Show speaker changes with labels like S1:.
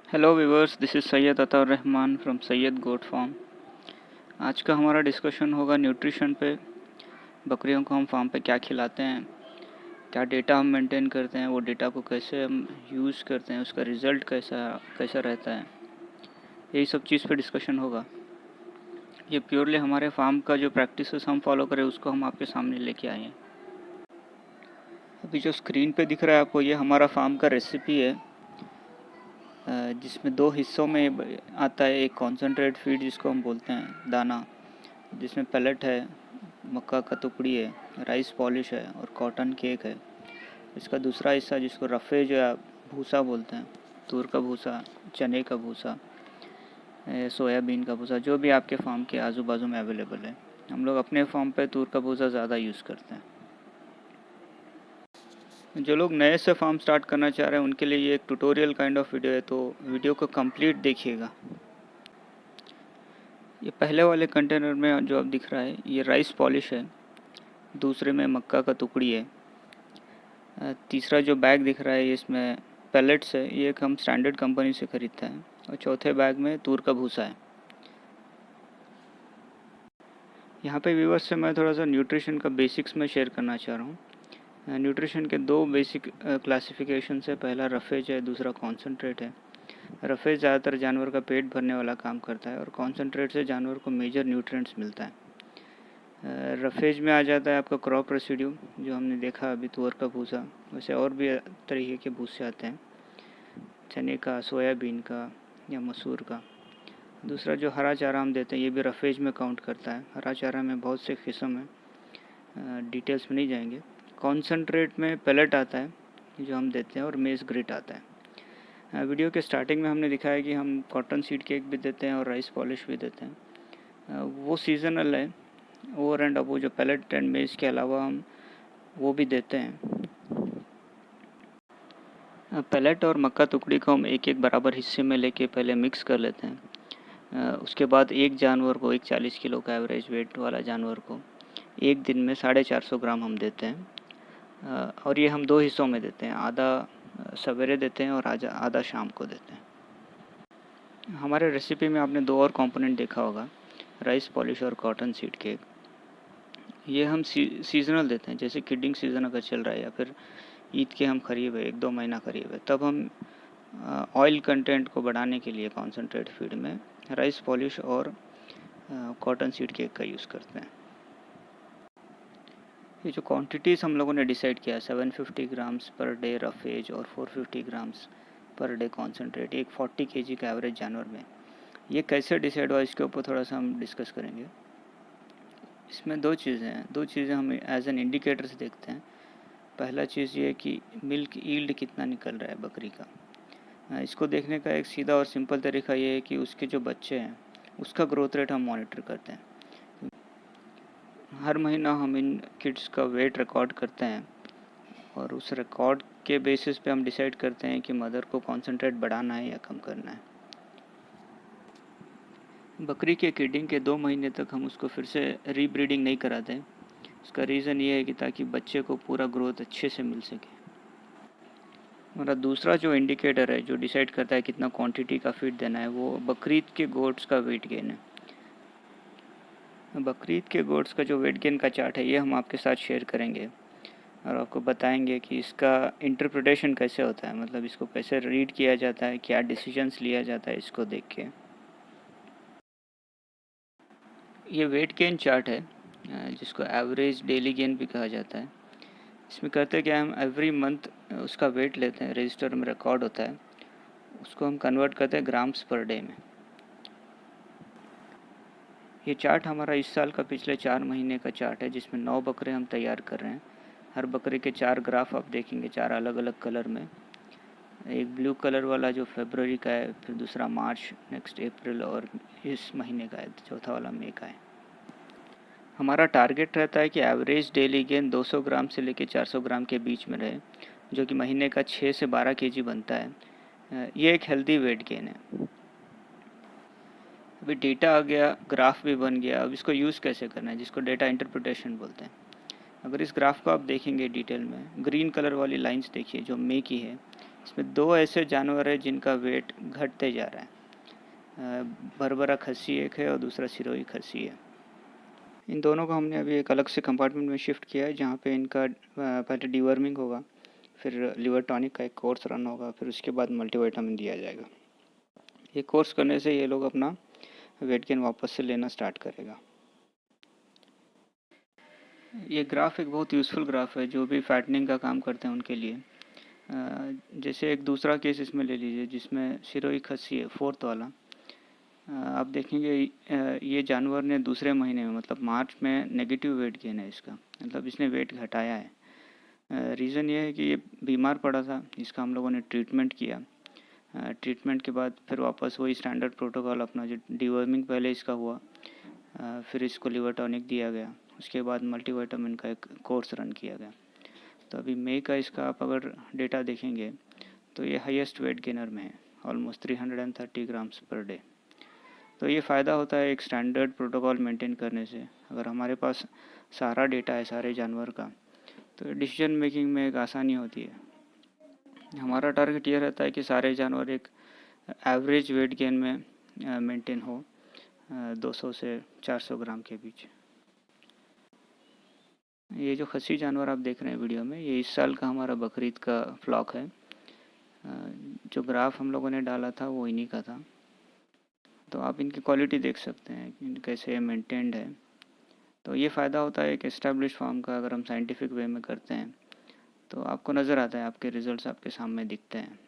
S1: Hello viewers, this is Syed Ataur Rahman from Syed goat farm. आज का हमारा डिस्कशन होगा न्यूट्रिशन पे। बकरियों को हम फार्म पे क्या खिलाते हैं, क्या डेटा हम मेंटेन करते हैं, वो डेटा को कैसे हम यूज़ करते हैं, उसका रिज़ल्ट कैसा कैसा रहता है, यही सब चीज़ पे डिस्कशन होगा। ये प्योरली हमारे फार्म का जो प्रैक्टिसेस हम फॉलो करें उसको हम आपके सामने लेके आए हैं। अभी जो स्क्रीन पे दिख रहा है आपको, ये हमारा फार्म का रेसिपी है, जिसमें दो हिस्सों में आता है। एक कॉन्सेंट्रेट फीड जिसको हम बोलते हैं दाना, जिसमें पैलेट है, मक्का का टुकड़ी है, राइस पॉलिश है और कॉटन केक है। इसका दूसरा हिस्सा जिसको रफेज या भूसा बोलते हैं, तूर का भूसा, चने का भूसा, सोयाबीन का भूसा, जो भी आपके फार्म के आजू बाजू में अवेलेबल है। हम लोग अपने फार्म पे तूर का भूसा ज़्यादा यूज़ करते हैं। जो लोग नए से फार्म स्टार्ट करना चाह रहे हैं उनके लिए ये एक ट्यूटोरियल काइंड ऑफ वीडियो है, तो वीडियो को कंप्लीट देखिएगा। ये पहले वाले कंटेनर में जो अब दिख रहा है ये राइस पॉलिश है, दूसरे में मक्का का टुकड़ी है, तीसरा जो बैग दिख रहा है इसमें पैलेट्स है, ये एक हम स्टैंडर्ड कंपनी से ख़रीदते हैं, और चौथे बैग में तूर का भूसा है। यहाँ पे व्यूअर्स से मैं थोड़ा सा न्यूट्रिशन का बेसिक्स में शेयर करना चाह रहा हूँ। न्यूट्रिशन के दो बेसिक क्लासिफिकेशन है, पहला रफेज है, दूसरा कॉन्सेंट्रेट है। रफेज ज़्यादातर जानवर का पेट भरने वाला काम करता है और कॉन्सेंट्रेट से जानवर को मेजर न्यूट्रिएंट्स मिलता है। रफेज में आ जाता है आपका क्रॉप रेसिड्यू, जो हमने देखा अभी तुअर का भूसा, वैसे और भी तरीके के भूसे आते हैं, चने का, सोयाबीन का या मसूर का। दूसरा जो हरा चारा हम देते हैं ये भी रफेज में काउंट करता है। हरा चारा में बहुत से किस्म है, डिटेल्स में नहीं जाएंगे। कॉन्सेंट्रेट में पैलेट आता है जो हम देते हैं और मेज़ ग्रिट आता है। वीडियो के स्टार्टिंग में हमने दिखाया कि हम कॉटन सीड केक भी देते हैं और राइस पॉलिश भी देते हैं। वो सीजनल है, ओवर एंड अब वो जो पैलेट एंड मेज़ के अलावा हम वो भी देते हैं। पैलेट और मक्का टुकड़ी को हम एक एक बराबर हिस्से में लेके पहले मिक्स कर लेते हैं। उसके बाद एक जानवर को, एक 40 किलो का एवरेज वेट वाला जानवर को एक दिन में 450 ग्राम हम देते हैं। और ये हम दो हिस्सों में देते हैं, आधा सवेरे देते हैं और आधा शाम को देते हैं। हमारे रेसिपी में आपने दो और कंपोनेंट देखा होगा, राइस पॉलिश और कॉटन सीड केक। ये हम सीजनल देते हैं, जैसे किडिंग सीज़न अगर चल रहा है या फिर ईद के हम करीब है, 1-2 महीना करीब है, तब हम ऑयल कंटेंट को बढ़ाने के लिए कॉन्सेंट्रेट फीड में राइस पॉलिश और कॉटन सीड केक का यूज़ करते हैं। ये जो क्वांटिटीज़ हम लोगों ने डिसाइड किया, 750 ग्राम्स पर डे रफेज और 450 ग्राम्स पर डे कॉन्सेंट्रेट, एक 40 kg का एवरेज जानवर में, ये कैसे डिसाइड हुआ इसके ऊपर थोड़ा सा हम डिस्कस करेंगे। इसमें दो चीज़ें हम एज एन इंडिकेटर से देखते हैं। पहला चीज़ ये कि मिल्क ईल्ड कितना निकल रहा है बकरी का। इसको देखने का एक सीधा और सिंपल तरीका ये है कि उसके जो बच्चे हैं उसका ग्रोथ रेट हम मॉनिटर करते हैं। हर महीना हम इन किड्स का वेट रिकॉर्ड करते हैं और उस रिकॉर्ड के बेसिस पे हम डिसाइड करते हैं कि मदर को कॉन्सेंट्रेट बढ़ाना है या कम करना है। बकरी के किडिंग के 2 महीने तक हम उसको फिर से रीब्रीडिंग नहीं कराते हैं। इसका रीज़न ये है कि ताकि बच्चे को पूरा ग्रोथ अच्छे से मिल सके। हमारा दूसरा जो इंडिकेटर है जो डिसाइड करता है कितना क्वांटिटी का फीड देना है, वो बकरीद के गोट्स का वेट गेन है। बकरीद के गोट्स का जो वेट गेन का चार्ट है ये हम आपके साथ शेयर करेंगे और आपको बताएंगे कि इसका इंटरप्रिटेशन कैसे होता है, मतलब इसको कैसे रीड किया जाता है, क्या डिसीजंस लिया जाता है इसको देख के। ये वेट गेन चार्ट है, जिसको एवरेज डेली गेन भी कहा जाता है। इसमें कहते हैं कि हम एवरी मंथ उसका वेट लेते हैं, रजिस्टर में रिकॉर्ड होता है, उसको हम कन्वर्ट करते हैं ग्राम्स पर डे में। ये चार्ट हमारा इस साल का पिछले 4 महीने का चार्ट है, जिसमें 9 बकरे हम तैयार कर रहे हैं। हर बकरे के 4 ग्राफ आप देखेंगे, 4 अलग अलग कलर में। एक ब्लू कलर वाला जो फरवरी का है, फिर दूसरा मार्च, नेक्स्ट अप्रैल और इस महीने का है, चौथा वाला मई का है। हमारा टारगेट रहता है कि एवरेज डेली गेन 200 ग्राम से लेकर 400 ग्राम के बीच में रहे, जो कि महीने का 6 से 12 kg बनता है। ये एक हेल्दी वेट गेन है। अभी डेटा आ गया, ग्राफ भी बन गया, अब इसको यूज़ कैसे करना है, जिसको डेटा इंटरप्रिटेशन बोलते हैं। अगर इस ग्राफ को आप देखेंगे डिटेल में, ग्रीन कलर वाली लाइंस देखिए जो मई की है, इसमें 2 ऐसे जानवर हैं जिनका वेट घटते जा रहा है। बरबरा खस्सी एक है और दूसरा सिरोही खस्सी है। इन दोनों को हमने अभी एक अलग से कंपार्टमेंट में शिफ्ट किया है, जहाँ पे इनका पहले डीवर्मिंग होगा, फिर लिवर टॉनिक का एक कोर्स रन होगा, फिर उसके बाद मल्टीविटामिन दिया जाएगा। ये कोर्स करने से ये लोग अपना वेट गेन वापस से लेना स्टार्ट करेगा। ये ग्राफ एक बहुत यूज़फुल ग्राफ है जो भी फैटनिंग का काम करते हैं उनके लिए। जैसे एक दूसरा केस इसमें ले लीजिए जिसमें सिरोही खस्सी है, 4th वाला। आप देखेंगे ये जानवर ने दूसरे महीने में मतलब मार्च में नेगेटिव वेट गेन है इसका, मतलब इसने वेट घटाया है। रीज़न ये है कि ये बीमार पड़ा था, इसका हम लोगों ने ट्रीटमेंट किया। ट्रीटमेंट के बाद फिर वापस वही स्टैंडर्ड प्रोटोकॉल अपना, जो डीवर्मिंग पहले इसका हुआ, फिर इसको लिवर टॉनिक दिया गया, उसके बाद मल्टीविटामिन का एक कोर्स रन किया गया। तो अभी मई का इसका आप अगर डेटा देखेंगे तो ये हाईएस्ट वेट गेनर में है, ऑलमोस्ट 330 ग्राम्स पर डे। तो ये फ़ायदा होता है एक स्टैंडर्ड प्रोटोकॉल मेंटेन करने से। अगर हमारे पास सारा डेटा है सारे जानवर का, तो डिसीजन मेकिंग में एक आसानी होती है। हमारा टारगेट ये रहता है कि सारे जानवर एक एवरेज वेट गेन में मेंटेन हो, 200 से 400 ग्राम के बीच। ये जो खस्सी जानवर आप देख रहे हैं वीडियो में, ये इस साल का हमारा बकरीद का फ्लॉक है। जो ग्राफ हम लोगों ने डाला था वो इन्हीं का था। तो आप इनकी क्वालिटी देख सकते हैं कि कैसे मेंटेन्ड है। तो ये फ़ायदा होता है एक एस्टैब्लिश फार्म का, अगर हम साइंटिफिक वे में करते हैं तो आपको नज़र आता है, आपके रिजल्ट्स आपके सामने दिखते हैं।